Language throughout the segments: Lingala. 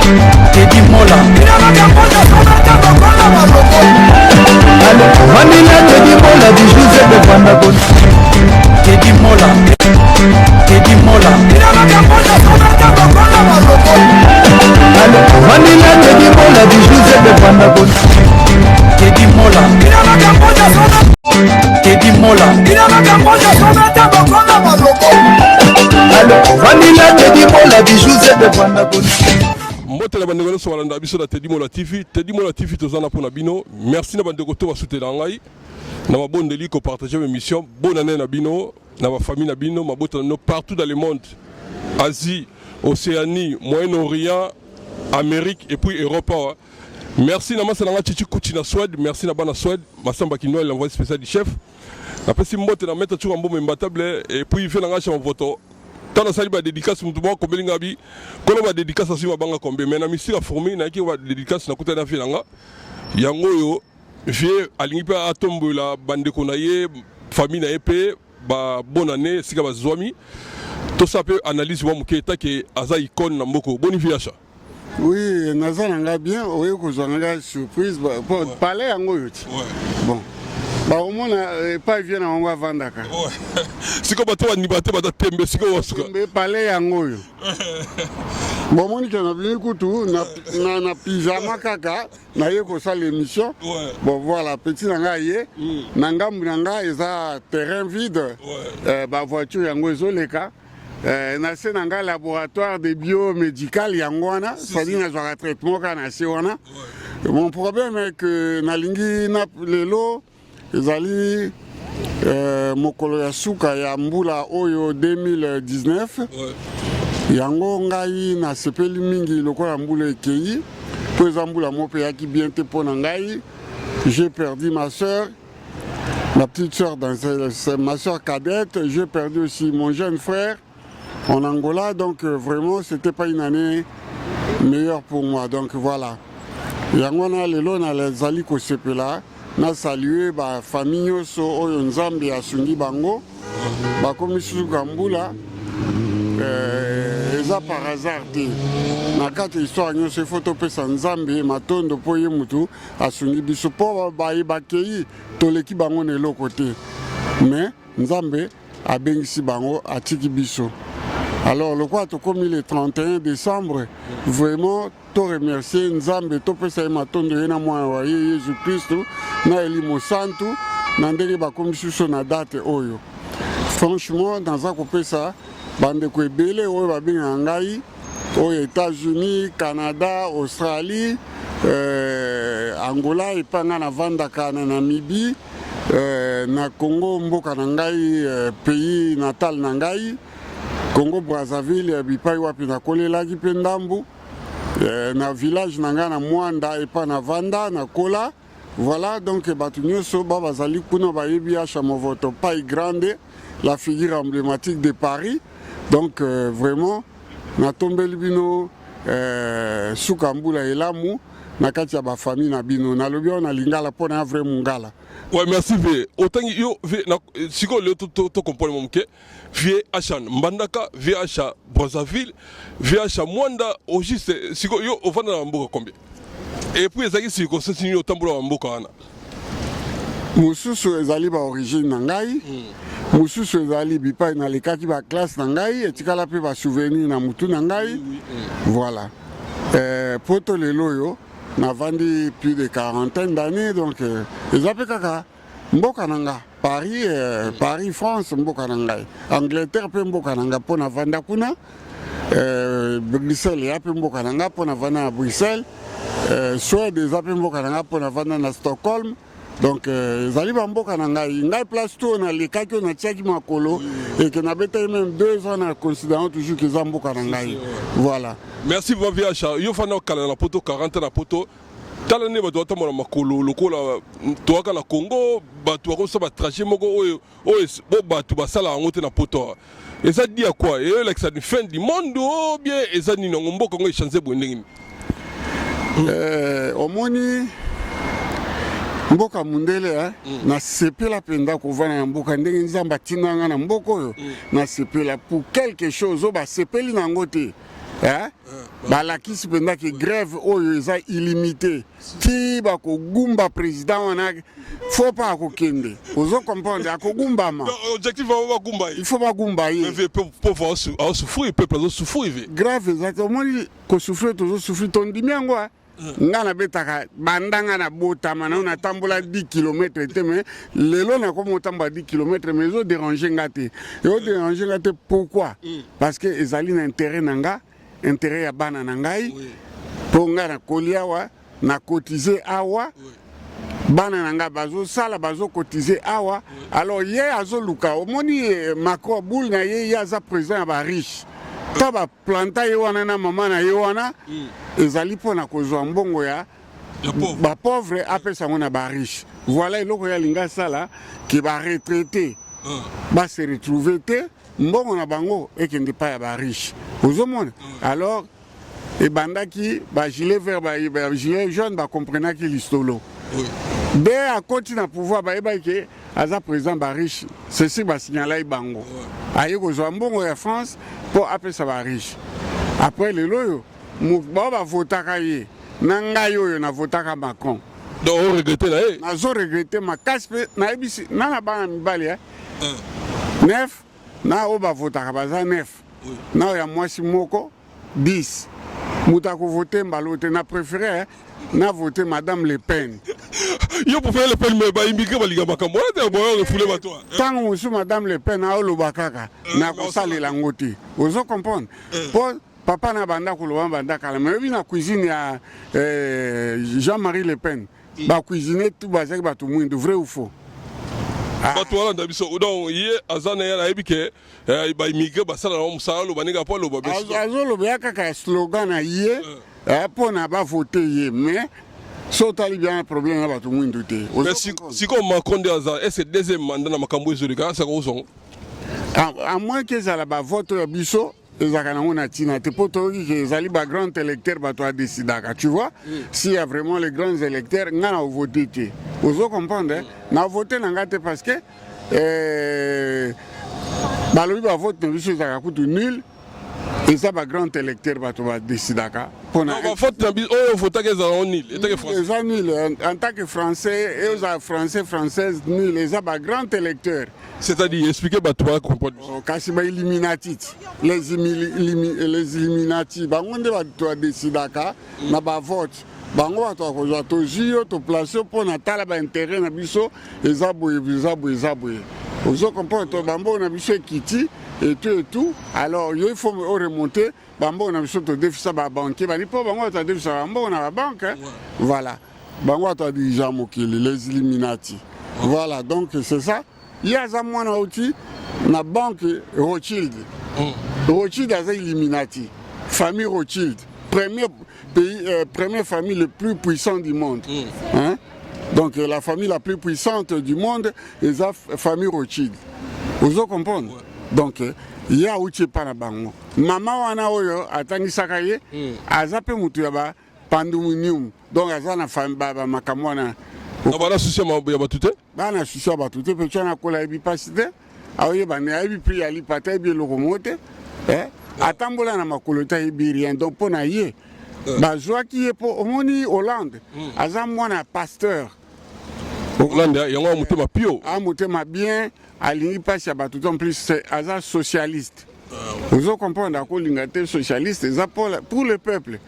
Teddy Mola Vanilla Teddy Mola du José de Vandagon Teddy Mola Teddy Mola Vanilla Teddy Mola du José de Vandagon Teddy Mola Teddy Mola Vanilla Teddy Mola du José de Vandagon Mbote la bandeko so balanda biso na Teddy Mola TV tozana pona bino. Merci na bandeko to basutela ngai. Na mabondeli ko partager mes missions. Bonne année na bino, na ma famille na bino, mabota no partout dans le monde. Asie, Océanie, Moyen-Orient, Amérique et puis Europe. Merci na masalanga Chichi Kuchina Swed, merci na bana Swed, Masamba Kino l'envoyé spécial du chef. Après si mbote na mettre toujours en bon membatable et puis il fait la ngach en voto. Tant ça ba dédicace mutuba ko belinga bi ko ba dédicace asi ba banga kombe mais na misira fourmi na ki ba dédicace na kuta na filanga yango yo vie alingi pa atombo la bande ko na ye famille na épée ba bonne année sika ba zwami to ça peut analyse wa muketa ke aza icône na mboko boni viacha. Oui, nazana bien oye ko zanga surprise bon parler yango yo. Bon. Bah au moins pas vient na ngwa vandaka. Siko bato wa nibate bata tembe siko wasuka. Tembe pale yango yo. Bon moni kana bien kutu na pyjama kaka na yeko sa l'émission. Bon voilà petit nanga yé na ngambu nanga eza terrain vide. Ba voiture yango ezoleka. Na se nanga laboratoire de biomédical yango wana, c'est-à-dire na joa traitement kana se wana. Mon problème est que na lingi na lelo ezali mokolo ya suka ya mbula oyo 2019 yango ngai na sepeli mingi lokola mbula ekei po eza mbula mope yaki bien te mpo na ngai. J'ai perdu ma soeur, ma petite soeur, c'est ma soeur cadette. J'ai perdu aussi mon jeune frère en Angola, donc vraiment c'était pas une année meilleure pour moi, donc voilà yango na lelo na lezali ko sepela na saluer ba famille nyonso oyo nzambe asungi bango bakomi suka mbula eza par hasard te na kati histoire nyonso ifo topesa nzambe matondo po ye mutu asungi biso po bakei toleki bango na eloko te mais nzambe abengisi bango atiki biso. Alors le quoi comme le 31 décembre vraiment to remercier nzambe to pesa matondo yena mwa wa Yesu Kristo na elimo santu na ndenge bakomisi so na date oyo. Franchement dans ko pesa bande ko ebele oyo babinga ngai aux États-Unis, Canada, Australie, Angola et panga na vandaka na Namibie, na Congo mboka na ngai pays natal na ngai Congo Brazzaville bipai wapi na kolelaki pe ndambu na village nanga na Mwanda et pas na Vanda na Kola. Voilà donc batu nyonso bazali kuna bayebi acha movoto paille grande, la figure emblématique de Paris. Donc vraiment na tombeli bino suka mbula elamu na kati ya ba famille na bino na lobi on a lingala pona vrai mungala. Ouais, merci V. Autant yo V na siko le to comprendre mon ke V achan Mbandaka, V achat Brazzaville, V achat Mwanda au juste siko yo ovanda na mboka combien. Et puis ezaki siko sesini otambula wa mboka wana. Mususu ezali ba origine na ngai. Mususu ezali bipai na lekaki ba classe na ngai etikala pe ba souvenir na mutu na ngai. Voilà. Poto lelo yo na vandi plus de 40 d'années donc ezape kaka mboka nanga Paris Paris France mboka nanga Angleterre pe mboka nanga pona vanda kuna Bruxelles ya pe mboka nanga pona vanda na Bruxelles Suède ezape mboka nanga pona vanda na Stockholm. Donc ezali ba mboka nanga ngai place tout na lekaki na tiaki makolo et que na beta même 2 ans na considérant toujours que za mboka nanga. Voilà. Merci pour via achat. Yo fana kala na poto 40 na poto. Tala ne ba doit tamona makolo lokola toaka na Congo ba to ko so ba trajet moko oyo bo ba to ba sala ngote na poto. Et ça dit à quoi? Et là que ça fin du monde ou bien et ça ni ngombo ko changer bondingi. Omoni mboka mundele na sepela penda ko vana na mboka ndenge nzamba tinanga na mboko yo na sepela pour quelque chose o ba sepeli na ngote balakisi mpenza ke grève oyo eza illimité ti bakogumba président wana faut pas akokende ozo comprendre akogumbama objectif bagumba il faut bagumba ye pauvre asouffrir peuple azosouffrir grave ezati omoni kosouffrir tozosouffrir tondimi yango nga nabetaka bandanga na botama na natambola 10 km te mais lelo nakomi otambola 10 km mais ezodérange nga te ezodérange nga te pourquoi parce que ezali na intérêt na nga intérêt ya bana na ngai mpo nga nakoli awa nakotize awa bana na nga bazosala bazokotize awa alors ye azoluka omoni Macron boule na ye aza président ya bariche ta baplanta ye wana na mama na ye wana ezali mpona kozwa mbongo ya bapauvre apesa ngo na bariche voilà eloko ya linga asala ke baretraité base retrouve te mbongo na bango ekende pa ya bariche ozomona alors ebandaki bagilet vert bagilet jaune bakomprenaki listolo nde akoti na pouvoir bayebaki ke aza président bariche ceci basignalai bango aye kozwa mbongo ya France mpo apesa bariche après lelo oyo bao bavotaka ye na ngai oyo navotaka Macron donc oregrete na ye nazoregrete makasi mpe nayebisi nana bana mibali 9 na oyo bavotaka baza 9 na oyo ya mwasi moko 10 moto akovote mbalo te na préféré na voté Madame Le Pen. Yo préfère Le Pen mais ba immigré balinga makambo te boyo refoulé ba toi. Tango musu Madame Le Pen a olobakaka na kosalela ngoti. Ozo comprendre. Pour papa na banda koloba banda kala mais bi na cuisine ya Jean-Marie Le Pen. Ba cuisiner tout bazaki ba tout monde vrai ou faux. Bato wana ndabiso donc ye azana ya na ebike ba immigré basala na musala lo baninga po lo ba beso. Azolo ba kaka slogan na ye pour na ba voter ye mais sotali bien problème na bato mwindu te. Si comme Macron de Azar est ce deuxième mandat na makambo ezolika ça ko zongo. À moins que ça la ba vote ya biso ezaka nango na tina te po toki ke ezali ba grand électeur bato a décidaka tu vois s'il y a vraiment les grands électeurs nga na voter te. Ozo comprendre na voter na ngate parce que balobi ba vote na biso ezaka kutu nul. Et ça, va grand électeur, va décider. On va voter nul. En tant que Français, et Française, nul. Et ça, va grand électeur. C'est-à-dire, expliquez toi comprendre. Quand c'est Illuminati, les Illuminati, on va décider, on va voter. Bango va te placer pour Natal, intérêt, na biso, et zaboué. Vous comprenez, Bambo, na biso, Kiti. Et tout, alors il faut remonter. Bango on a besoin de déficit à la banque. Bango on a déficit à la banque. Voilà. Bango on a dit les Illuminati. Voilà, donc c'est ça. Il y a un mois aussi, la banque Rothschild. Rothschild a des Illuminati. Famille Rothschild. Première famille le plus puissante du monde. Hein? Donc la famille la plus puissante du monde est la famille Rothschild. Vous comprenez? Donc il y a outil para bango mama wana oyo atangisaka ye azape mutu ya ba pandemonium donc azana femme baba makamwana bana souci ya batute bana souci ya batute pe tshana kola ebi pasite aoye bane ebi pri ali pata ebi lokomote atambola na makolota ebi rien donc pona ye bazwaki ye po omoni Hollande aza mwana pasteur Hollande yango mutema pio mutema bien alingi pasi ya bato en plus aza socialiste. Vous comprenez ko lingate socialiste eza pour le peuple.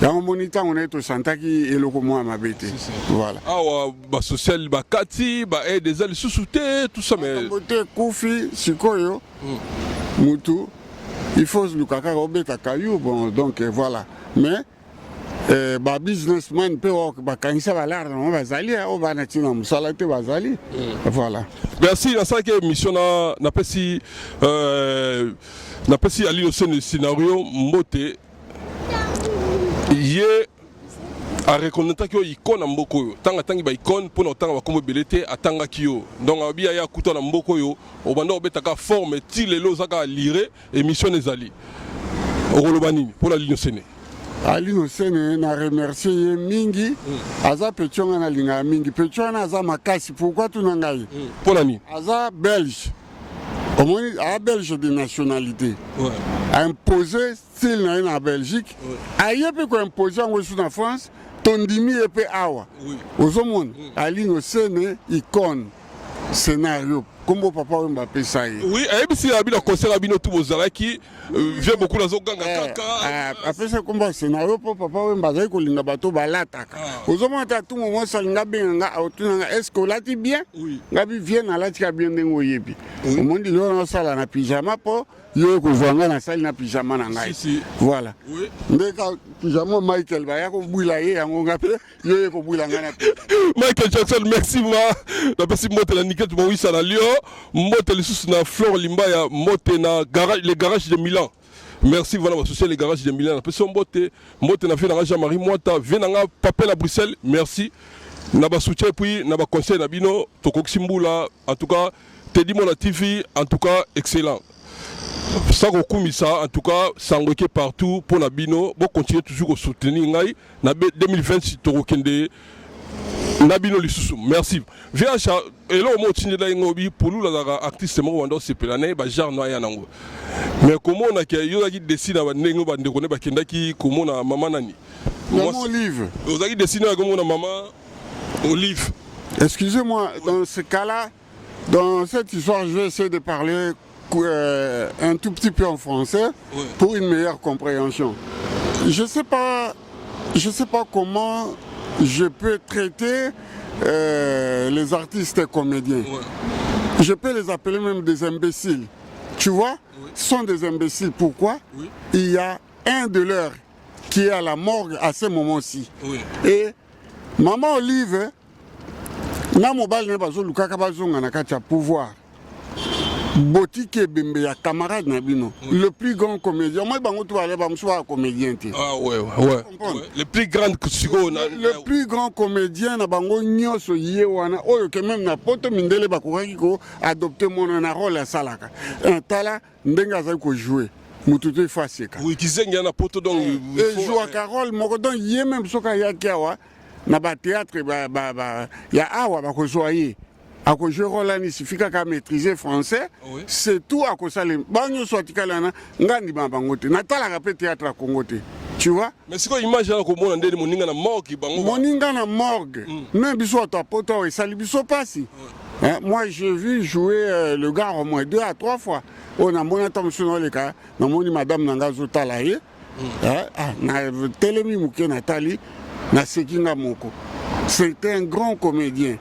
Yango monita on est au santaki eloko mwa mabete. Voilà. Ah ba social ba kati ba des ailes sous-souté tout ça mais bote kufi sikoyo mutu il faut lukaka robeta kayu bon donc voilà mais ba businessman pe ba kanisa balar no bazali o bana tina musala te bazali voilà. Merci na ça que mission na pesi ali au scénario mbote ye a reconnaître que icône na mboko yo tanga tangi ba icône pour tanga ba kombo belete atanga kiyo donc abia ya kuto na mboko yo obanda obetaka forme ti lelo zaka lire émission ezali okolobani pour la ligne Séné. Alino Sene na remercier ye mingi aza petionga na linga mingi petionga aza makasi pourquoi tu nangai pour nani aza belge Au moins, à Belge de nationalité. Ouais. Imposé style na Belgique. Aïe peut qu'on imposer en France. Tondimi et pe awa. Oui. Aux hommes, Ali no sene icône scénario. Comment papa Wemba peut ça? Oui, et si la concert à Bino tout Bozalaki vient beaucoup dans Zoganga Kaka. Après ça combat scénario pour papa Wemba zai ko linga bato balata. Aux hommes à tout moment ça linga benga autunanga est-ce que là tu bien? Oui. Ngabi vient à la tika bien dengo yebi. Au monde il y sala na pyjama po yo ko vanga na sala na pyjama na ngai. Si. Voilà. Oui. Ndeka pyjama Michael ba ya ko buila ye yango ngape yo ko buila ngana. Michael Jackson, merci moi. La personne monte la nickel tu m'as ça na Lyon. Monte les sous na Flore Limbaya, monte na garage les garages de Milan. Merci voilà associé les garages de Milan. La personne monte na fait na Jean-Marie Moita, vient na papel à Bruxelles. Merci. Na ba soutien puis na ba conseil na bino Tokoksimbula en tout cas Teddy Mola TV en tout cas excellent. Ça ça en tout cas ça envoyé partout pour na bino bon continuer toujours à soutenir ngai na 2020 si Tokokende Nabino Lisusu, merci. Viens et là au mot Tindela Ngobi pour nous la artiste mo wando sepelane ba jar no ya nango. Mais comment on a que yo qui décide ba nengo ba ndekone ba kendaki comment na maman nani. Maman Olive. Vous avez décidé comment na maman Olive. Excusez-moi, dans ce cas-là, dans cette histoire, je vais essayer de parler un tout petit peu en français pour une meilleure compréhension. Je sais pas comment je peux traiter les artistes et comédiens. Je peux les appeler même des imbéciles. Tu vois, ce sont des imbéciles. Pourquoi? Il y a un de leurs qui est à la morgue à ce moment-ci. Et Maman Olive, na mobile ne bazo lukaka bazonga na kati ya pouvoir. Botike Bembe ya camarade Nabino, le plus grand comédien. Moi bango to aller ba msuwa comédien ti. Ah ouais. Le plus grand le plus grand comédien na bango nyoso ye wana oyo ke même na poto mindele bakokaki ko adopter mon na rôle ya salaka. Un tala ndenga za ko jouer. Mututo faseka. Oui, kizenga na poto donc et joue à Carole moko donc ye même soka ya kiawa na ba théâtre ya awa ba ko joyer. À cause de Roland, il suffit qu'à maîtriser français, c'est tout à cause de ça. Bagno soit calana, ngandi bangote. Natala rappelle théâtre à Congote. Tu vois? Mais c'est quoi l'image là comme on a dit moninga na morgue bango? Moninga na morgue. Même biso à poto et ça lui biso passi. Moi j'ai vu jouer le gars au moins 2 à 3 fois. On a mon attention dans les cas. Na moni madame nanga zotala ye. Na telemi muke Nathalie na sekinga moko. C'était un grand comédien.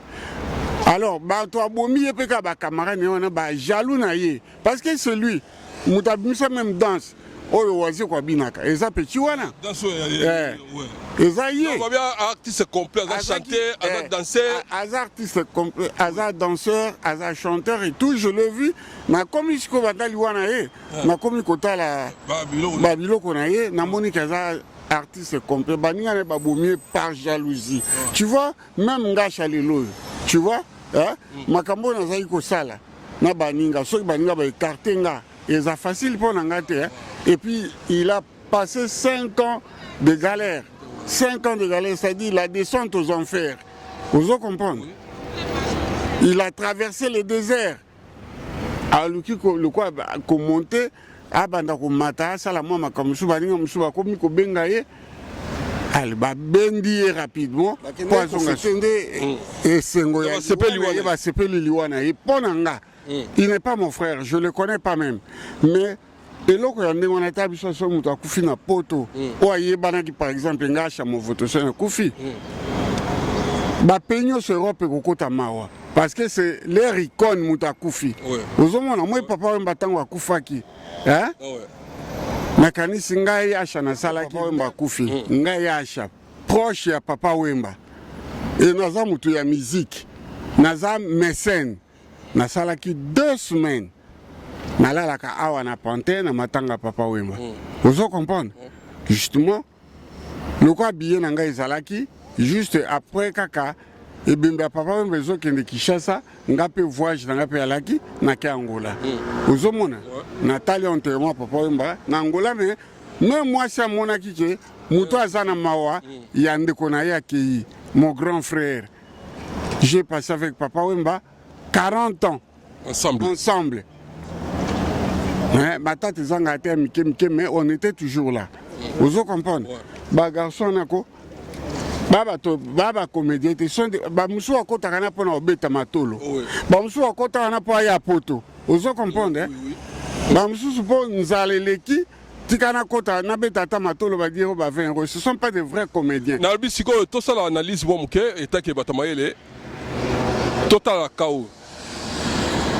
Alors, toi, Bomi et Peka, camarade, on a jaloux naïe. Parce que c'est lui, Moutabimsa même danse. Oh, le oiseau quoi, binaka. Et ça, petit wana. Danse, et ça y est. On va bien artiste complet, à chanter, à danser. À artiste complet, à danseur, à chanteur et tout, je l'ai vu. Na komi siko batali wana e. Na komi kota la Babilo konaye, na moni kaza artiste complet. Baninga ne babomi par jalousie. Tu vois, même Ngacha Lelo. Tu vois? Makambo na zai ko sala na baninga so baninga ba écarter nga et ça facile pour ngate et puis il a passé 5 ans de galère. 5 ans de galère, c'est-à-dire la descente aux enfers. Vous comprenez? Il a traversé le désert. Alors le quoi ko monter a banda ko mata sala moi makamsu baninga musuba ko mi ko benga ye. Elle va bendir rapidement. Il n'est pas mon frère, je ne le connais pas même. Mais par exemple, parce que c'est leur icône Moutakufi. Vous avez moi papa un Koufaki. Hein? Nakanisi ngai Asha na salaki Wemba kufi ngai Asha proche ya papa Wemba et naza mutu ya musique naza mécène na salaki 2 semaines nalalaka awa na pantin na matanga papa Wemba. Vous comprenez? Justement le quoi billet na ngai salaki juste après kaka et bimba papa Wemba zo kende Kinshasa ngape voyage na ngape alaki na ke Angola. Vous mona Nathalie enterrement papa Wemba na Angola mais même moi ça mona kike muto azana mawa ya ndeko na yaki mon grand frère. J'ai passé avec papa Wemba 40 ans ensemble. Matata ezanga te mike mais on était toujours là. Vous comprenez? Ba garçon nako baba comédien te sont ba musu akota kana pona obeta matolo. Ba musu akota kana po ya poto. Vous comprenez? Ba musu po nzaleleki tikana kota na beta ta matolo ba dire ba 20 euros. Ce sont pas des vrais comédiens. Na bi siko to ça l'analyse bon muke etake batamayele. Total KO.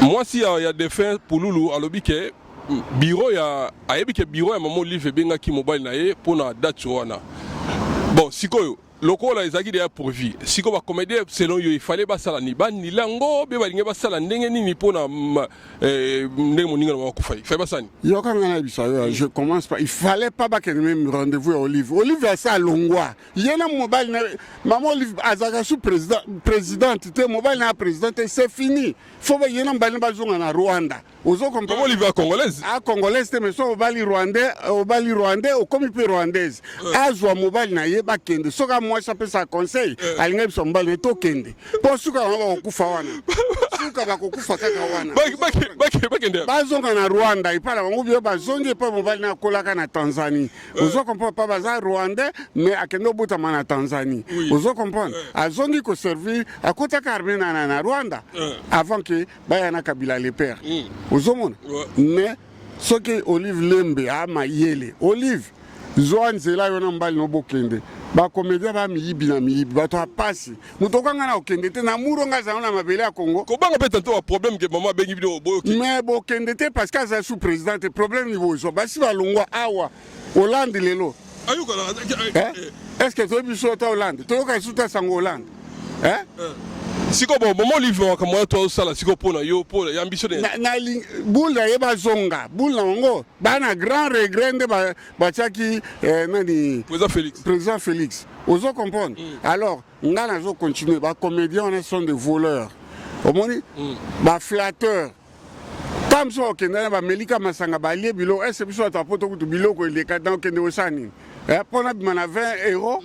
Moi si il y a des fins pour Loulou alobi ke bureau ya ayebi ke bureau ya maman livre benga ki mobile na ye pona date wana. Bon sikoyo loko la ezaki de pourvu siko ba comédien selon yo il fallait ba sala ni ba ni lango be ba linga ba sala ndenge nini pona ndenge moninga na ko fay fay ba sani yo kanga na bisa je commence pas il fallait pas ba que même rendez-vous à Olive à ça longwa yena mobile na maman Olive azaka sous présidente te mobile na présidente c'est fini faut ba yena mbali ba zonga na Rwanda ozo comprendre Olive congolaise congolaise mais so obali rwandais au comité rwandaise azwa mobile na ye ba kende soka moi ça peut ça conseil alinga biso mbali ne to kende po suka ba kufa wana suka ba kufa kaka wana ba kende bazonga na Rwanda ipala bango bio bazongi pa mobile na kolaka na Tanzanie ozo comprendre pas baza rwandais mais akendo buta na Tanzanie ozo comprendre azongi ko servir akota karbe na Rwanda avant que bayana Kabila le père ozomona mais ce que Olive Lembe ama yele Olive Zoan zela yona mbali no bokende ba comédien ba miyibi na miyibi ba to apasi mutokanga na okende te na muronga za na mabele ya Congo ko banga peut-être un problème que maman bengi bido boyoki mais bokende te parce que ça sous président te problème ni bozo ba si ba longwa awa Hollande lelo ayuka est-ce que tu biso ta Hollande to ka suta sango Hollande siko bon moment livre comme moi toi ça là siko pona yo pour ambition na bula yeba zonga bula ngo bana grand regret de ba chaki nani président Félix ozo comprendre alors ngana zo continuer ba comédiens on sont des voleurs au moni ba flatteurs comme ça okenda ba melika masanga ba lie bilo est biso ta poto kutu biloko ile ka dans kende osani pona bimana 20 euros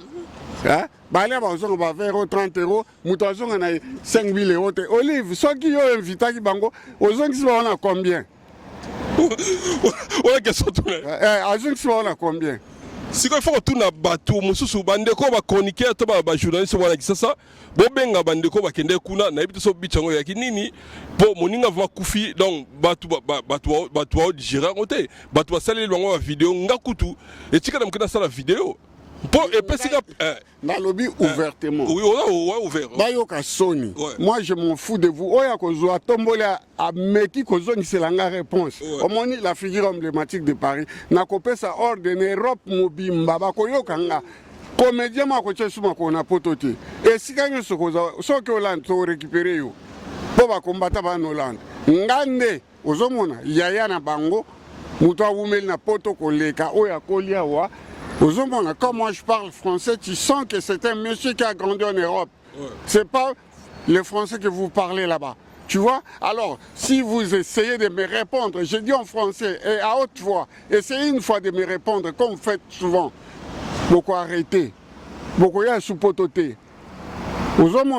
Balia bazonga ba 20 euros 30 euros mutazonga na 5000 euros te Olive soki yo invita ki bango ozongi si ba on combien on a question tout azongi si ba on combien siko il faut tout na bato mususu bandeko ba chroniqueur to ba journaliste wana kisasa bo benga bandeko ba kende kuna na ebito so bichango ya kinini po moninga va kufi donc bato digérer ngote bato ba saler lwango ba vidéo ngakutu etika na mkina sala vidéo. Dans le lobby ouvertement. Oui, on a ouvert. Bayoka Sony. Moi, je m'en fous de vous. Oya Kozo a tombé à Meki Kozo, c'est la réponse. Au moins, la figure emblématique de Paris. N'a coupé ça ordre Europe Mobimba. Bakoyo Kanga. Comédien, ma coach, on a pototé. Et si quelqu'un se cause, soit que Hollande soit récupéré, pour combattre en Hollande. Ngande, Ozomona, Yaya na Bango, Moutoua Woumel na poto koleka, Oya Koliawa. Quand moi je parle français, tu sens que c'est un monsieur qui a grandi en Europe. C'est pas le français que vous parlez là-bas. Tu vois? Alors, si vous essayez de me répondre, je dis en français et à haute voix, essayez une fois de me répondre, comme vous faites souvent. Beaucoup arrêter. Beaucoup y a sous-pototé. Vous avez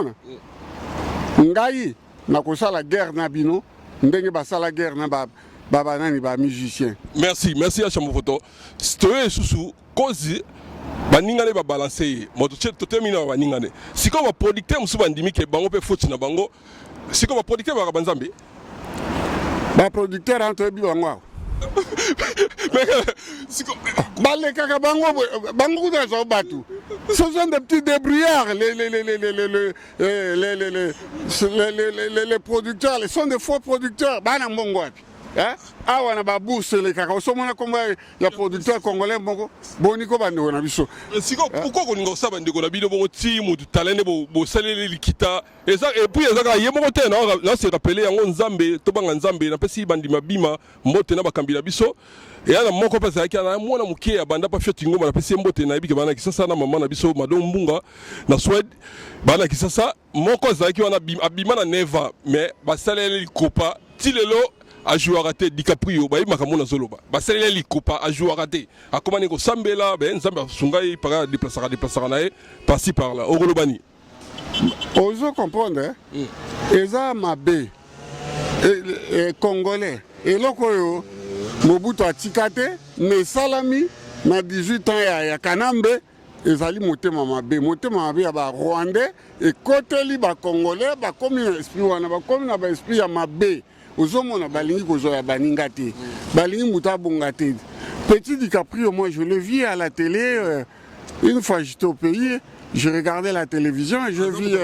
Ngaï, n'a pas la guerre nabino, ndenge basa la guerre naba. Baba nani ba musicien. Merci à Chambofoto. Stoye susu kozi baningane ba balancer. Moto to terminer ba ningane. Siko ba producteur musu bandimi ke bango pe foti na bango. Siko ba producteur ba banzambe. Ba producteur entre bi bango. Siko balé kaka bango da zo batu. Ce sont des petits débrouillards les producteurs, ils sont des faux producteurs. Bana mbongo wapi. Ah wana ba bourse les kaka osomona komba ya producteur congolais moko boniko bande na biso siko pourquoi ko ningo saba ndeko na bino bongo ti mu talene bo salele likita et puis ezaka yemo te na se rappeler yango nzambe to banga nzambe na pesi bandi mabima mbote na bakambila biso et ana moko pesa yaki na mwana muke ya banda pa fioti ngoma na pesi mbote na ibike bana kisasa na mama na biso madon mbunga na Swed bana kisasa moko zaki wana abima na neva mais ba salele likopa ti lelo a joué à rater DiCaprio, bah il m'a kamona zoloba. Bah c'est les copa a joué à rater. A comment on sambela, ben samba sungai para déplacer nae, par-ci par-là. Au Rolobani. Oso comprendre, hein? Eza mabe, Congolais, et loko yo, Mobutu atika te mais salami na 18 ans ya Kanambe ezali motema mabe ya ba Rwandais ekoteli ba Congolais bakomi na esprit wana bakomi na ba esprit ya mabe ozomona balingi kozoya baninga te balingi muta bonga te. Petit DiCaprio, moi je le vis à la télé une fois j'étais au pays. Je regardais la télévision et je vis.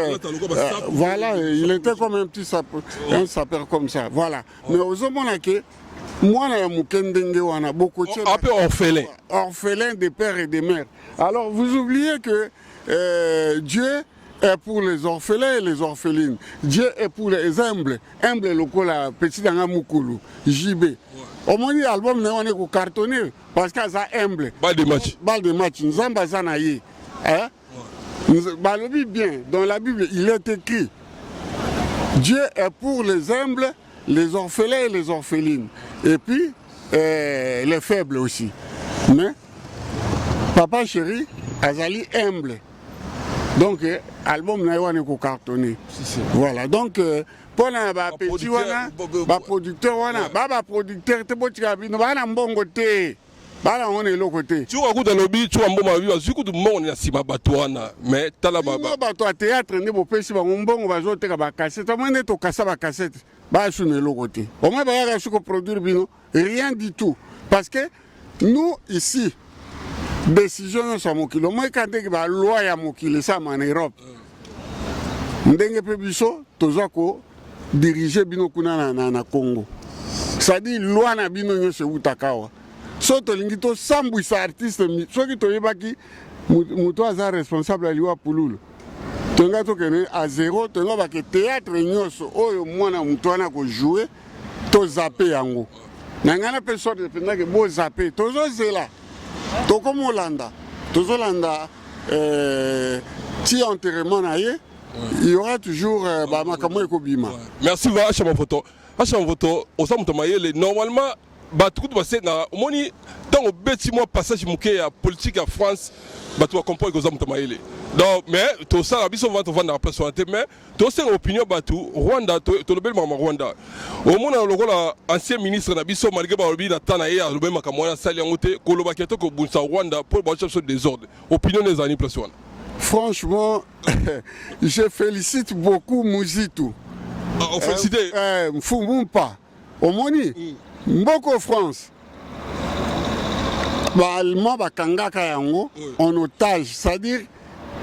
Voilà, il était comme un petit sapeur comme ça. Voilà. Mais aux hommes, moi, on a beaucoup de un peu orphelin. Orphelin des pères et des mères. Alors, vous oubliez que Dieu est pour les orphelins et les orphelines. Dieu est pour les humbles. Humble, le la petit Mukulu, JB. Au moins, l'album, on est cartonné parce que ça humble. Balle de match. Balle de match. Nous sommes bazanaï. Hein? Bien, dans la Bible, il est écrit Dieu est pour les humbles, les orphelins et les orphelines. Et puis, les faibles aussi. Mais, papa chéri, Azali humble. Donc, l'album n'a pas cartonné. Voilà, donc, pour les petits, les producteurs, bala on est l'autre côté. Tu vois que dans le lobby, tu as un bon avis, tu as un bon avis, mais tu as la baba. Tu as théâtre, tu as un bon avis, tu as un bon avis, tu as un cassette, tu as un cassette, tu as un l'autre côté. Au moins, tu as produire rien du tout. Parce que nous, ici, décision sur mon kilo. Moi, quand tu as la loi à mon kilo, ça en Europe. Ndenge Pebiso, tu as diriger bino kuna na Congo. C'est-à-dire, loi na bino se utakawa. Soto lingito sambwisa artiste soki toyebaki muto aza responsable aliwa pululu tonga tokene à zéro tonga bake théâtre nyonso oyo mwana muto ana ko jouer to zappe yango nangana pe sorte pendake bo zappe tozo zela tokomolanda tozolanda ti enterrement na ye il y aura toujours ba makambo ekobima. Merci va acha photo osamuto mayele normalement bato basé na moni tant beti moi passage muke ya politique à France bato comprendre que zamuto mayele donc mais tout ça la biso va te vendre la personnalité mais tout c'est opinion bato Rwanda to le bel mama Rwanda au mona lokola ancien ministre na biso malgré ba lobi na tana ya le même makamwana sali ngote ko loba keto ko bunsa Rwanda pour ba chercher désordre opinion des années place wana. Franchement je félicite beaucoup Muzitu. On félicite Mfumumpa au moni Mboko France, Allemand bakangaka yango en otage, c'est-à-dire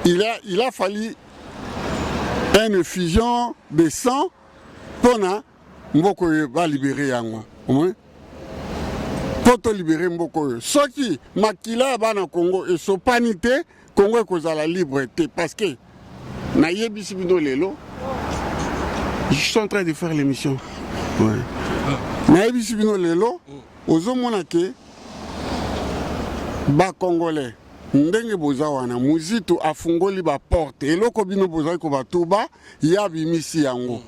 il a fallu une effusion de sang pour Mboko va libérer yango. Pour te libérer Mboko. Ce qui makila bana Congo et sopanité Congo est cause à la liberté parce que na yebisi bino lelo. Je suis en train de faire l'émission. Ouais. Naïbisi bino lelo ozomona ke ba congolais ndenge boza wana Muzitu afungoli ba porte eloko bino boza ko batuba ya bimisi yango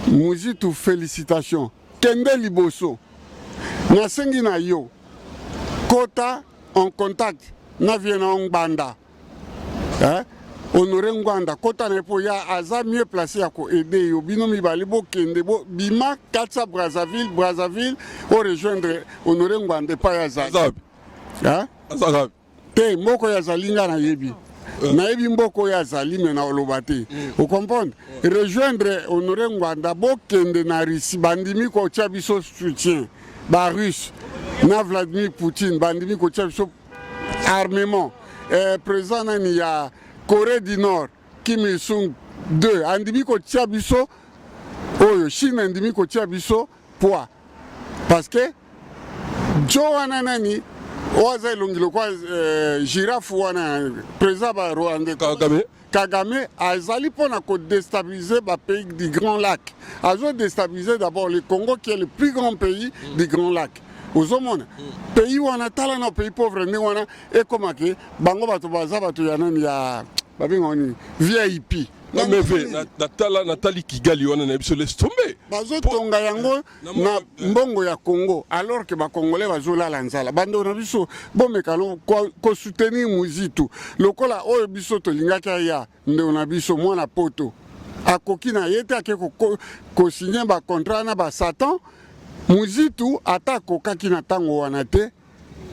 Muzitu félicitations kende liboso na sengi na yo kota en contact na viena Ngbanda Honoré Ngwanda, kota nepo ya aza mieux placé à aider yo bino mibali bo kende bo bima katsa Brazzaville au rejoindre Honoré Ngwanda pa ya Zabi. Hein? Zabi. Te moko ya zalinga na yebi. Na yebi mboko ya zali mena olobate. Vous comprenez? Rejoindre Honoré Ngwanda bo kende na Russie bandimi ko tia biso soutien. Ba russe na Vladimir Poutine bandimi ko tia biso armement. Président nani ya Corée du Nord, Kim Il-sung 2, Andimiko Tchabiso, Chine Andimiko Tchabiso, poids. Parce que Joana Nani, Oaza Longilo, Giraffe Wana, président Rwanda, Kagame, Azali pour déstabiliser le pays du Grand Lac. Azo déstabiliser d'abord le Congo qui est le plus grand pays du Grand Lac. Aux hommes, pays où on a talent, pays pauvre, et comme bango bato baza bato yanani ya babingoni VIP. Non mais Nathalie Kigali on a besoin laisse tomber. Bazo tonga yango na mbongo ya Congo alors que ba congolais bazola lanzala. Bando na biso bon mekalo ko soutenir Muzitu. Lokola oyo biso to lingaka ya nde na biso mwana poto. Akoki na yete ake ko signer ba contrat na ba Satan. Muzitu ata kokaki na tango wana te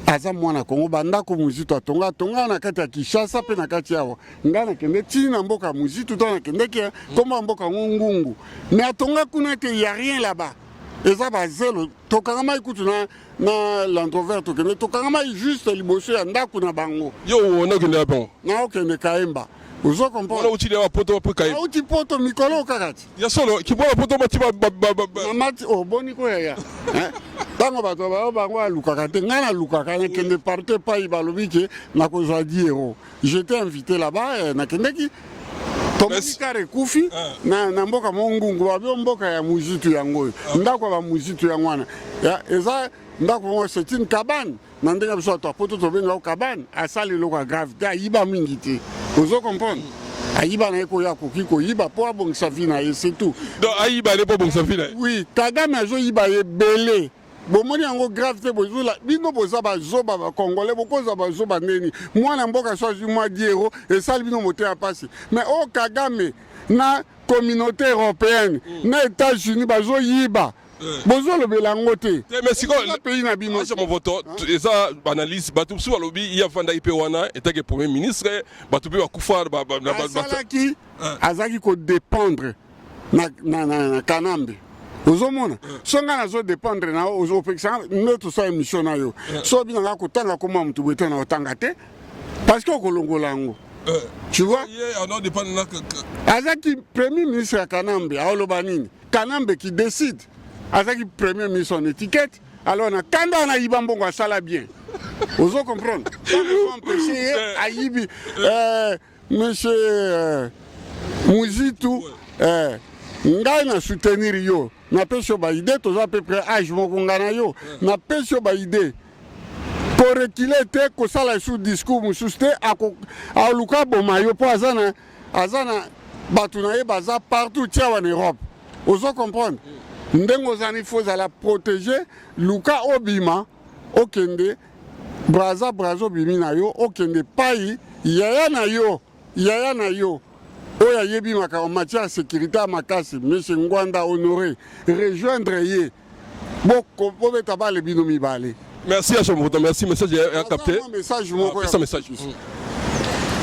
aza mwana Kongo bandako Muzitu atonga na kati ya Kinshasa pe na kati yawa nga na kende tina mboka Muzitu to na kende ke koma mboka ngungu mais atonga kuna te y a rien là-bas eza bazelo tokangama ikutu na l'introvert tokende tokangama juste liboso ya ndako na bango yo wona kende bon na okende Kaemba uzo comprendre wona utile wa poto pe kai uti poto mikolo kakati ya solo ki bona poto mati na mati o boni ko ya tango bato bango alukaka te nga na lukaka na kende parte pai balobi ke na kozwa diero j'étais invité là-bas na kendeki tomoni kare kufi na mboka mongungu babio mboka ya Muzitu yango ndako ba Muzitu yango wana eza ndako mo c'est une cabane na ndenge biso to poto to benga cabane asali loka grave ta yiba mingi te ozo comprendre ayiba na eko ya koki ko yiba po abongisa vina et c'est tout donc ayiba ne po bongisa vina oui Kagame azo yiba ebele bomoni yango grave te bozula bino boza bazoba bakongole bokoza bazoba neni mwana mboka soki mwa diero esali bino mote ya pasi mais o Kagame na communauté européenne na États-Unis bazoyiba bozolobela yango te mais siko pays na bino mon voto eza analyse bato su balobi ya vanda ipe wana etake premier ministre bato pe bakufa asalaki azaki kodépendre na Kanambe ozomona songa nazodépendre na ozopekisa nde tosala émission na yo so binanga kotanga koma motu boye te na otanga te parce que okolongola yango tu vois azaki premier ministre ya Kanambe aoloba nini Kanambe qui décide azaki premier ministre en étiquette alors na kanda na yiba mbongo asala bien ozo comprendre sans empêcher ayibi monsieur Muzitu ngai na soutenir yo na pesi yo baide toza à peu près âge moko nga na yo na pesi yo baide korekile te kosala sous discours mosusu te aluka boma yo mpo aza na bato na ye baza partout tia en Europe ozo comprendre ndenge ozani fo ozala protéger luka obima okende braza obimi na yo okende pai yaya na yo oyo ayebimaka en matière de sécurité ya makasi monsieur Ngwanda Honoré rejoindre ye bobeta bale bino mibale. Merci à Chomoto, merci, message est capté. Message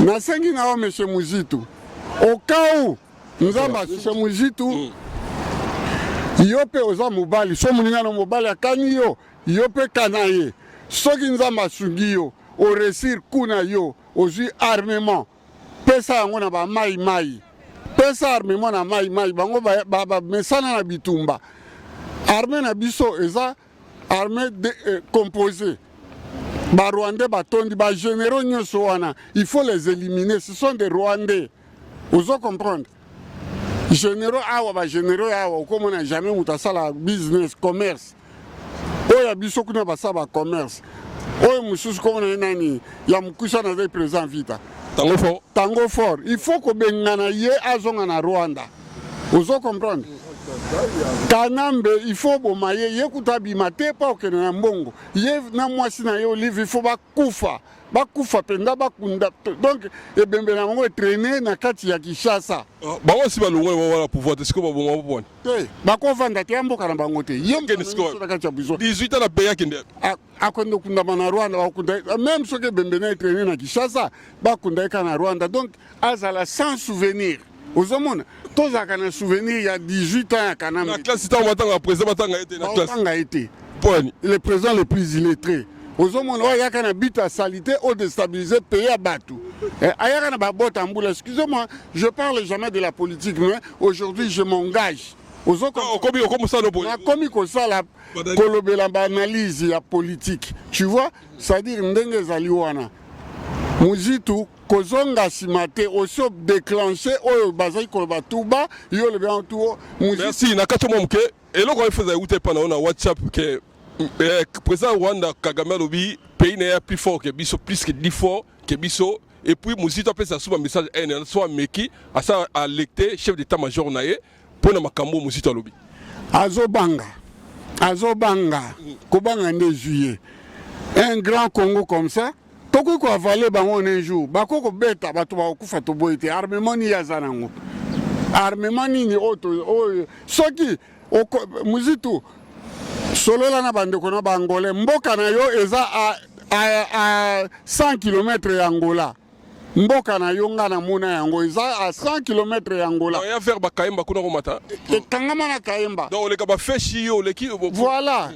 nasengi na monsieur Muzitu au cas où nzamba monsieur Muzitu yo pe oza mobali so moninga na mobali akani yo pe kana ye soki nzamba asungi yo oresir kuna yo ozwi armement pesa yango na bamai pesa armement na mai bango bamesana na bitumba armée na biso eza armée composée barwandais batondi bagénéraux nyonso wana il faut les éliminer ce sont des rwandais ozo comprendre généraux awa bagénéraux awa okomona jamais moto asala business commerce oyo biso kuna basala commerce oyo mosusu komona ye nani ya mokusa na zai président vita tango fort il faut kobengana ye azonga na Rwanda ozo comprendre Kanambe il faut boma ye kuta bima te pa okende na mbongo ye na mwasi na ye olive il faut bakufa penda bakunda donc ebembe na bango etraîner na kati ya Kinshasa bango si balongwe wala pouvoir te siko baboma bopone te bakovanda te mboka na bango te ye na kati ya biso 18 ans na peya kende akonde kundama na Rwanda bakunda même soki ebembe na etraîner na Kinshasa bakunda eka na Rwanda donc azala sans souvenir ozomona tozaka na souvenir il y a 18 ans ya Kanambe na classe ta matanga président matanga été na classe matanga été poni le président le plus illettré ozomona oyo ayaka na but à salité au déstabiliser pays à Batou ayaka na babota mbula excusez-moi je parle jamais de la politique mais aujourd'hui je m'engage nakomi kosala kolobela baanalyse ya politique tu vois c'est-à-dire ndenge ezali wana Muzitu kozonga nsima te osi déclenché oyo bazali koloba tuba yo lobi yango tuo merci na kati mwa moke eloko efeza ute pana na WhatsApp ke président Rwanda Kagame lobi pays n'est plus fort que biso plus que 10 fois que biso et puis Muzitu apesa suba message en soit meki asa alecté chef d'état-major na ye pona makambo Muzitu lobi azobanga kobanga nde juillet un grand Congo comme ça toko ko avaler bango un jour bako ko beta bato ba kufa to boite armement ni yazanango armement ni auto soki Muzitu solola na bandeko na bangolais mboka na yo eza à 100 km ya Angola. Mboka na yo nga na mona yango eza à 100 km ya Angola. Ya faire ba Kayemba kuna komata. Kangama na Kayemba. Donc le kaba feshi yo le ki. Voilà.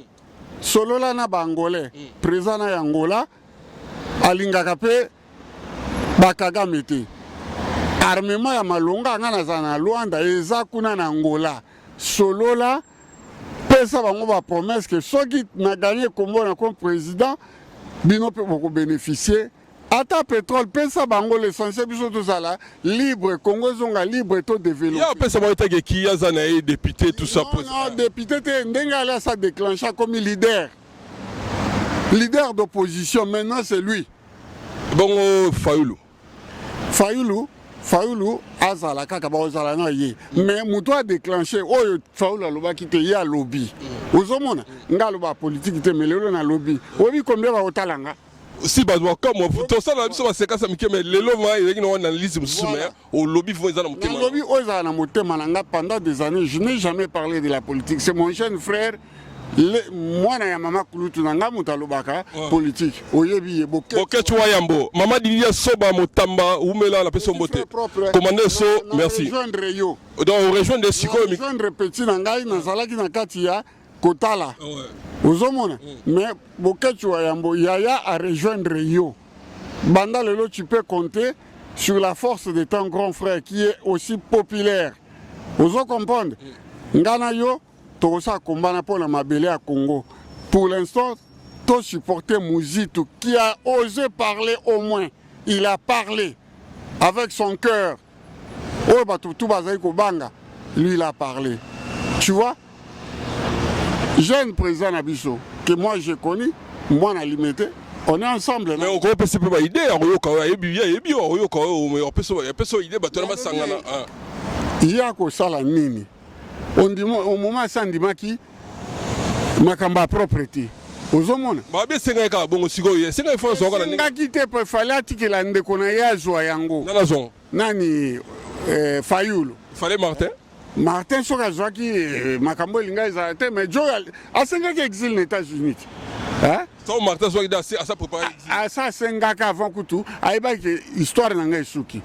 Solola na bangolais président na Angola alingaka pe bakagame te. Armement ya malonga nga na zana Luanda eza kuna na Angola. Solola pesa bango ba promesse que soki na gagné kombo na comme président bino pe boko bénéficier ata pétrole pesa bango l'essentiel biso tout ça là libre Congo zonga libre to développer. Ya pesa ba etake ki ya zana e député tout ça. Non, député te ndenga ala ça déclencha comme leader d'opposition maintenant c'est lui. Bon Fayoulou azala kaka ba ozala na ye mais muto a déclenché oyo Fayoulou alobaki te ya lobby ozomona ngalo ba politique te melelo na lobby obi combien ba otalanga si bazwa comme tout ça na biso ba seka sa mikeme lelo ma yeki na analyse musume au lobby fo ezana mutema lobby ozala na mutema nanga pendant des années je n'ai jamais parlé de la politique c'est mon jeune frère moi na ya mama kulutu nanga mutalobaka politique oyebi ye boke tu yambo mama dilia soba motamba umela la peso mbote commander so merci rejoindre yo donc rejoindre siko rejoindre petit nanga na zalaki na kati ya kotala ozomona mais boke tu yambo yaya a rejoindre yo banda lelo tu peux compter sur la force de ton grand frère qui est aussi populaire ozo comprendre ngana yo Tosa Kombana pour la Mabélé à Congo. Pour l'instant, tout supporter Mouzitu qui a osé parler au moins. Il a parlé avec son cœur. Lui, il a parlé. Tu vois, jeune président Nabiso, que moi j'ai connu, moi on a limité. On est ensemble. Mais on peut pas idée. Il y a que ça la nini. On dit au moment sandimaki makamba propriété ozomona ba be senga ka bongo siko ye senga ifo so kana nga kite pe fala tikela ndeko na yazwa yango nana zon nani Fayoulou fallait Martin soka zwaki makambo linga izate mais jo asenga ki exil aux États-Unis hein so Martin so ida à ça préparer à ça senga ka avant kutu aiba ki histoire nanga isuki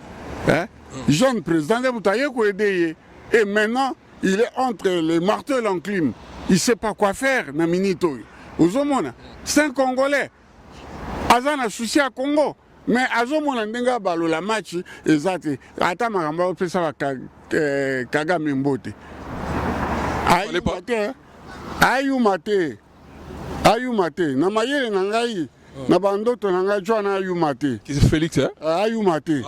hein jeune président de Boutaye ko aider et maintenant il est entre les marteaux et l'enclume. Il ne sait pas quoi faire. C'est un Congolais. Azan a souci à Congo. Mais Azomona Ndenga Balo la match, exact. Ata Maramba Pesa Kagame Mbote. Ayumate. Namayele Nangai. Nabandoto Nanga Joana Ayumate. Qui c'est Félix, hein? Ayumate.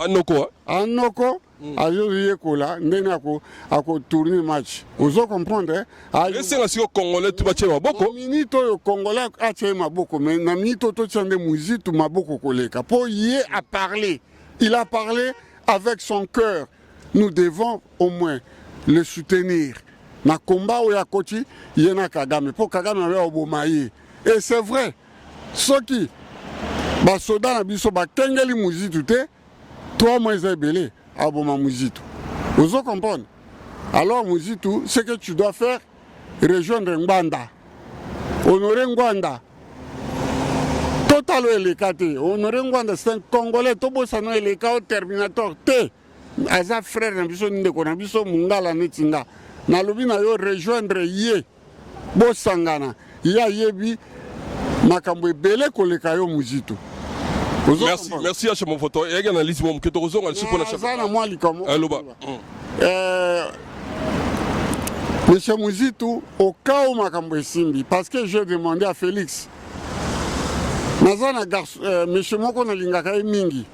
Anoko. Azoyekola ndena ako tourner match ozo comprendre c'est la siko congolais tu batie maboko minito yo congolais atie maboko mais na minito to tsande muzitu maboko koleka po yé a parlé il a parlé avec son cœur nous devons au moins le soutenir na combat oya koti yena Kagame po Kagame wa obomaye et c'est vrai soki ba soda na biso ba kengeli muzitu te 3 mois ebele Aboma Mouzitu. Vous comprenez? Alors Mouzitu, ce que tu dois faire, rejoindre Ngwanda. Honorer Ngwanda. Total Elekate. Honorer Ngwanda, c'est un Congolais. Tobo Sano Eleka au Terminator. T. Aza frère Nabiso Ndeko Nabiso Mungala Netinga. Nalobi na yo rejoindre Ye. Bo Sangana. Ya Yebi. Makambo Bele Koleka yo Mouzitu. Merci à mon photo. Et analyse mon que tu as Monsieur Mouzitu, au cas où Makambo Simbi, parce que j'ai demandé à Félix. Monsieur Moko Nalingaka Mingi.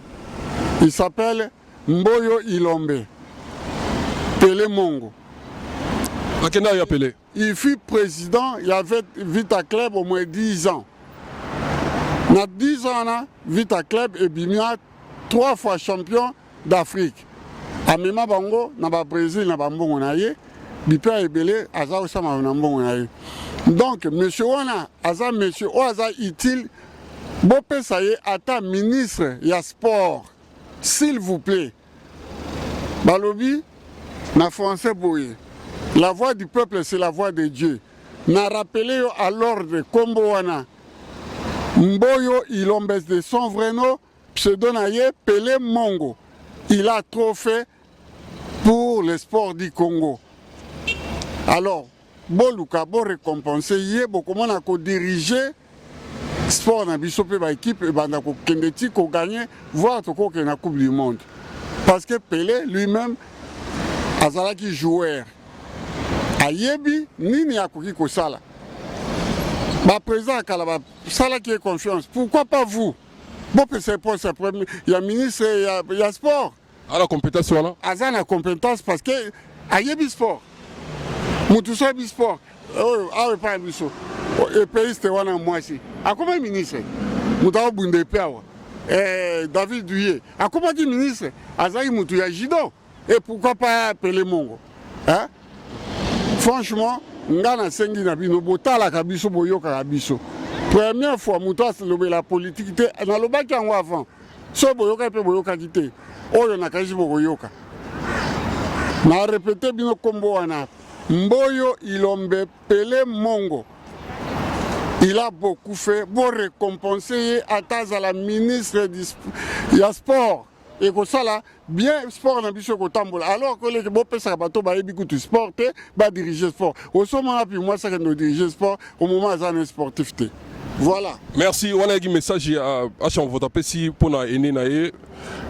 Il s'appelle Mboyo Ilombe. Pelé Mongo. Il fut président, il avait Vita Club au moins 10 ans. Dans 10 ans, Vita Club et Bimia 3 fois champion d'Afrique. À Mema Bango, dans le Brésil, dans le Bango, Bipa Ebele, Aza Osama Bango. Donc, monsieur Wana, Aza monsieur Oaza Itil, Bopé Saye, Ata ministre, il y a sport. S'il vous plaît. Balobi, na français boye. La voix du peuple, c'est la voix de Dieu. na rappelé à l'ordre Kombo wana Mboyo Ilombes de son vrai nom pseudo naye Pelé Mongo. Il a trop fait pour le sport du Congo. Alors, Boluka bo récompenser yé comment on a diriger sport na biso pe ba équipe et banda ko kendeti ko gagner voir to ko na Coupe du monde. Parce que Pelé lui-même azalaki joueur. Ayebi nini akoki ko sala. Ba président Kalaba sala qui est confiance. Pourquoi pas vous? Bon c'est pour ça premier il y a ministre il y a sport. À la compétence voilà. Azan la compétence parce que ayebi sport. Mutu so bi sport. Oh awe pa biso. Et pays c'était wana mwasi. Akoma ministre. Mutawa bunde pewa. David Douillet. Akoma ki ministre azaki mutu ya judo. Et pourquoi pas Pelé Mongo? Hein? Franchement, ngana sengi na bino botala kabiso boyoka kabiso. Première fois mutu aselobe la politique te na lobaki yango avant. So boyoka pe boyoka kite. Oyo nakaji boyoka. Na répété bino kombo wana. Mboyo Ilombe Pelé Mongo. Il a beaucoup fait pour récompenser à la ministre du sport. Et que ça là, bien sport na biso kotambola. Alors que les beaux pesa bato ba ebi kutu sport ba diriger sport. Au moment là puis moi ça que nous diriger sport au moment où sportif. Voilà. Merci. On a un message à chaque fois si pour na ene na e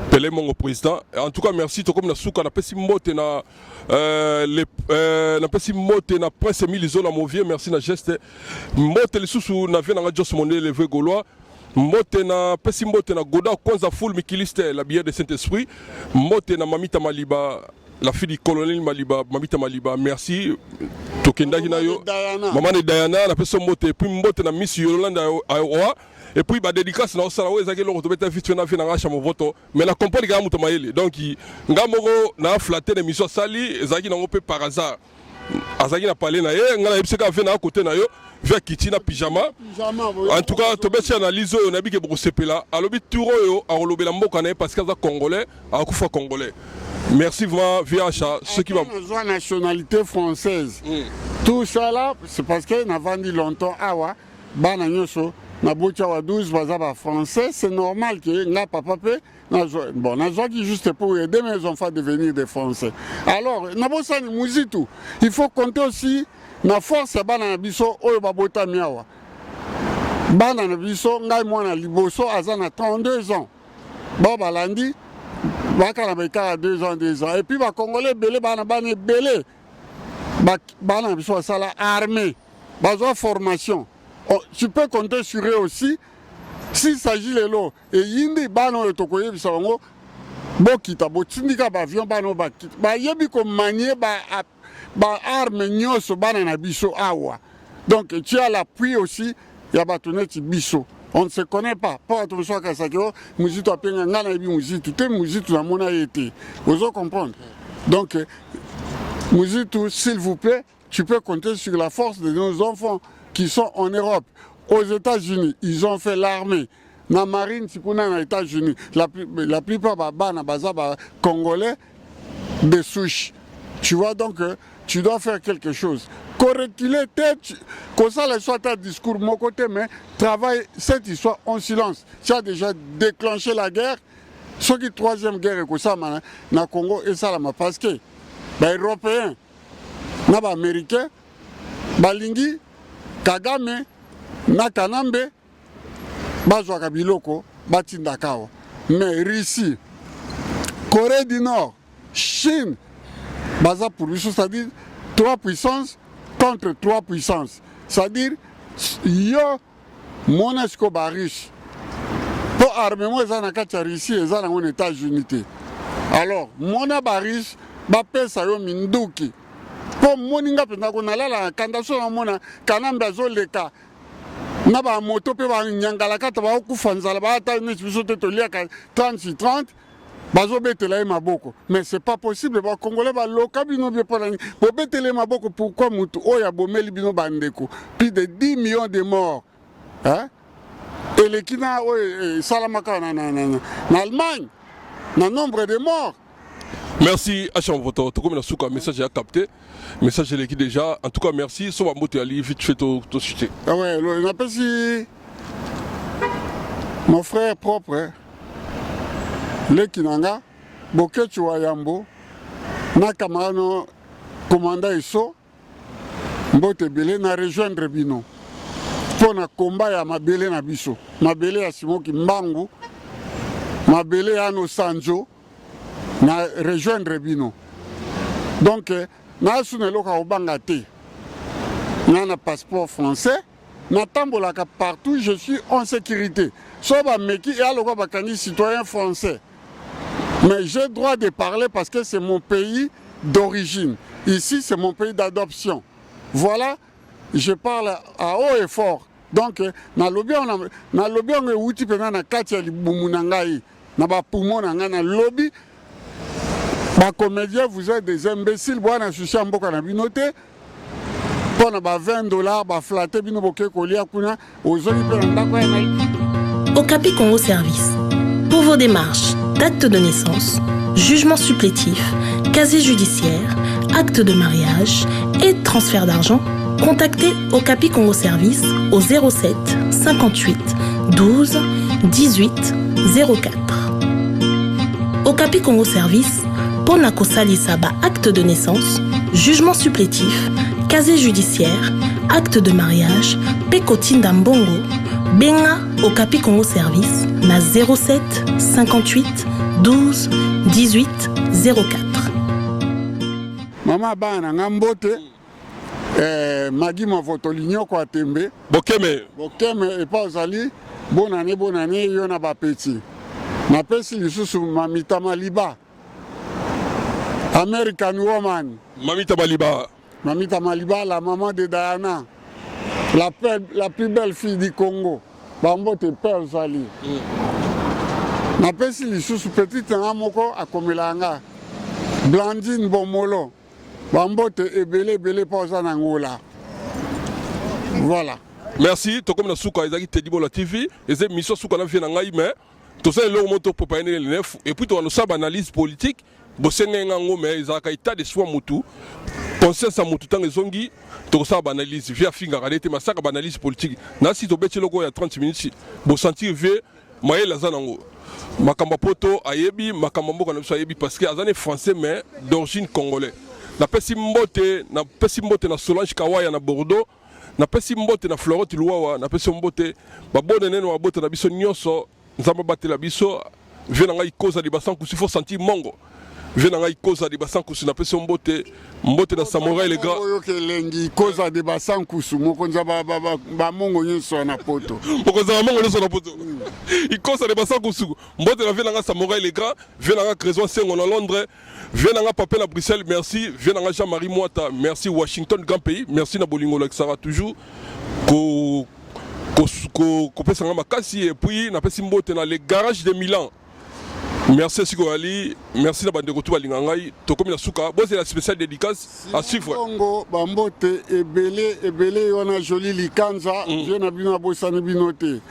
Pelé Mongo président. En tout cas merci to comme na suka na pesi mote na na pesi mote na prince Emile na Movier merci na geste mote le susu na vient na Jos Monde levé gaulois mote na pesi mote na Goda Kwanza full mikiliste la bière de Saint-Esprit mote na Mamita Maliba la fille du colonel Maliba Mamita Maliba merci tokendaki na yo maman de Diana na pesi mote puis mote na Miss Yolanda Aoa et puis ba dédicace na osala we ezaki longo to beta vite na vina ngacha mo voto mais la compagnie ga muto mayele donc ngamoko na flatter l'émission sali ezaki na ngope par hasard azaki na parler na ye ngala yebiseka vena côté na yo via kiti na pyjama en tout cas to beti analyse on a bi ke boko sepela alobi turo yo a rolobela mboka na parce que za congolais a kufa congolais merci vraiment VHA ceux qui va la nationalité française tout ça là c'est parce que n'a vendu longtemps awa bana nyoso na bocha wa 12 bazaba français c'est normal que nga papa pe bon na qui juste pour aider mes enfants à devenir des français alors na bosa ni muzitu il faut compter aussi na force bana na biso oyo babota miawa bana na biso ngai mwana liboso azana 32 ans bon balandi baka na beka 2 ans et puis ba congolais belé bana belé bana biso sala armée bazo formation. Oh, tu peux compter sur eux aussi. S'il s'agit de l'eau, et yindi bano et tokoye bisongo, bokita, botindika bavion bano bakita. Ba yebi ko manier ba arme nyoso bana na biso awa. Donc tu as l'appui aussi, ya batoneti biso. On ne se connaît pas. Pas ton choix qu'à ça que musique apenga ngana ebi musique, tout est musique na mona été. Vous en comprendre. Donc musique s'il vous plaît, tu peux compter sur la force de nos enfants qui sont en Europe, aux États-Unis, ils ont fait l'armée. La marine, c'est qu'on a aux États-Unis. La plupart des Congolais de souche. Tu vois donc, tu dois faire quelque chose. Correctuler tête, que ça le soit un discours de mon côté, mais travaille cette histoire en silence. Tu as déjà déclenché la guerre. Ce qui est la 3e guerre, que ça, na Congo, et ça, parce que les Européens, les Américains, Balingi, Kagame na Kanambe bazwaka biloko batinda kawa mais Russie, Corée du Nord, Chine baza pour biso c'est-à-dire 3 puissances contre 3 puissances c'est-à-dire yo Monaco ba riche pour armement eza na kati ya Russie eza na aux États-Unis alors mona ba riche ba pesa yo minduki pour moninga pena ko nalala kanda so na mona Kanambe azoleka na ba moto pe ba nyangala kata ba kufa nzala ba ta ni biso te to liaka 30 bazo betela maboko mais c'est pas possible ba congolais ba loka bino be pour betela maboko pourquoi mutu oya bomeli bino bandeko plus de 10 millions de morts hein et les kina salamaka na Allemagne na nombre de morts Merci à chaque photo. Tout comme la souka message a capté. Message est déjà. En tout cas, merci. Sur ma moto ali vite fait tout cité. Ah ouais, on appelle si mon frère propre, hein. Le Kinanga, Boketu Wayambo, na camarade commandant Iso, Mbote Belé na rejoindre Bino. Pour na combat ya mabele na biso. Mabele ya Simoki Mbangu, mabele ya no Sanjo, na rejoindre Bino. Donc, na sunelo ka obanga te. Na na passeport français, na tambolaka partout, je suis en sécurité. Soba meki et aloko bakani citoyen français. Mais j'ai le droit de parler parce que c'est mon pays d'origine. Ici, c'est mon pays d'adoption. Voilà, je parle à haut et fort. Donc, na lobby on est outil pendant na katia libumunangai, na ba poumon na lobby. Ba comédien, vous êtes des imbéciles. Bois na sushi amboka na binote. Pour na ba $20, ba flatter bino boke kolia kuna ozoli pe na ndako na. Okapi Congo Service. Pour vos démarches d'acte de naissance, jugement supplétif, casier judiciaire, acte de mariage et transfert d'argent, contactez Okapi Congo Service au 07 58 12 18 04. Okapi Congo Service, pour Nakosali Saba acte de naissance, jugement supplétif, casier judiciaire, acte de mariage, Pekotine Dambongo, Benga Okapi Congo Service na 07 58 12 18 04. Mama bana ngambote magi mavoto ligno kwa tembe. Bokeme. Bokeme et pas ozali bonne année yona ba petit. Ma pesi lisusu mamita maliba. American woman. Mamita Maliba. Mamita Maliba, la maman de Diana. La plus belle fille du Congo. Bambote Père Zali. Ma pesi lisusu petite ngamoko akomelanga. Blandine Bomolo. Bambote ebele poza nangola. Voilà. Merci. To comme na souka ezaki Teddy Mola TV, ez émission souka na vie na ngai mais to ça le moto pour pas le neuf et puis to no saba analyse politique, bo senga ngango mais ezaka état de soi mutu. Conscience à mutu tang ezongi to saba analyse via finga radete masaka analyse politique. Na si to beti loko ya 30 minutes, bo sentir vie maela zanango. Makamba poto ayebi makamba mboka na ayebi parce que azane français mais d'origine congolais. Na pesi mbote na Solange Kawaya na Bordeaux, na pesi mbote na Florent Luawa, na pesi mbote babone neno babote na biso nyonso nzamba batela biso vient ngai cause de basan kusi faut sentir mongo. Vient ngai cause de basan kusi na pesi mbote na samouraï les gars. Oyo ke lengi cause de basan kusu moko nzaba ba mongo nyonso na poto. Moko nzaba mongo nyonso na poto. Il cause de basan kusu mbote na vient ngai samouraï les gars, vient ngai Crésois Sengo na Londres. Viens à Papel à Bruxelles, merci. Viens à Jean-Marie Moata, merci. Washington, grand pays, merci. Nabolingo Laksara, toujours. Ko pesa nga makasi et puis na pesi mbote na les garages de Milan. Merci Siko Ali, merci na bande retour balingangai. To comme la souka, bon c'est la spéciale dédicace à suivre. Congo bambote ebele wana joli likanza, je na bino bosana binote.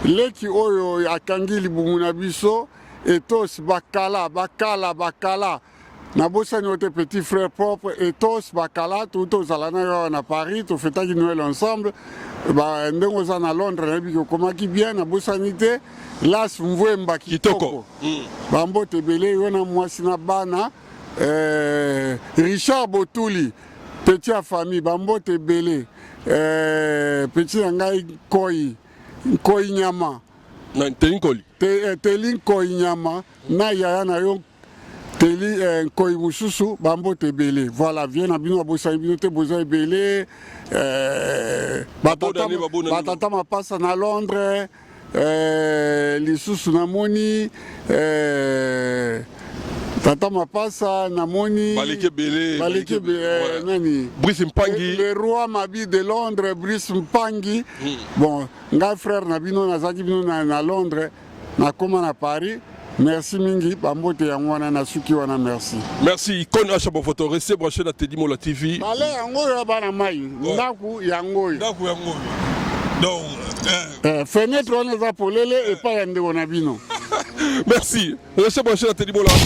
Leki oyo akangi libumu na biso etos bakala. Na bosani ote petit frère propre etos bakala tout ozalana na Paris to fêtaki Noël ensemble. Ba ndengo za na Londres na biko komaki bien na bosani te las mvwemba kitoko. Bambote belé yona mwasi na bana Richard Botuli petit à famille bambote belé petit ngai koi nyama na telinkoli koi nyama na yaya na yo teli koi mususu bambote belé. Voilà, viens na bino bosani bino te boza belé batata mapasa na Londres lisusu namoni tata mapasa namoni baleke belé nani Brice Mpangi le roi Mabi de Londres Brice Mpangi. Bon nga frère na bino nazaki bino na Londres nakoma na Paris. Merci mingi bambote yango wana na suki wana merci. Merci icône à chaque photo restez branché na Teddy Mola TV. Bale yango ya bana mai ndaku yango. Donc fenêtre on eza polele et pas yande on a bino. Merci. Restez branché na Teddy Mola TV.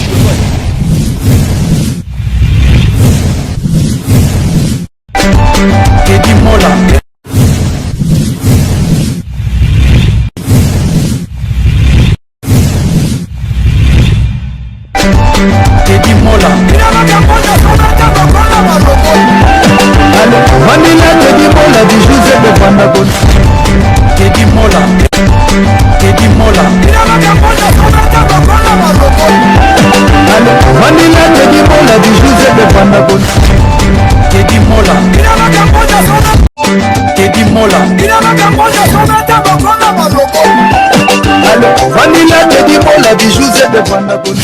Teddy Mola. Teddy Mola. Allô, Vanilla Teddy Mola du José de Pandagon. Teddy Mola. Teddy Mola. Allô, Vanilla Teddy Mola du José de Pandagon. Teddy Mola. Teddy Mola. Allô, Vanilla Teddy Mola du José de Pandagon.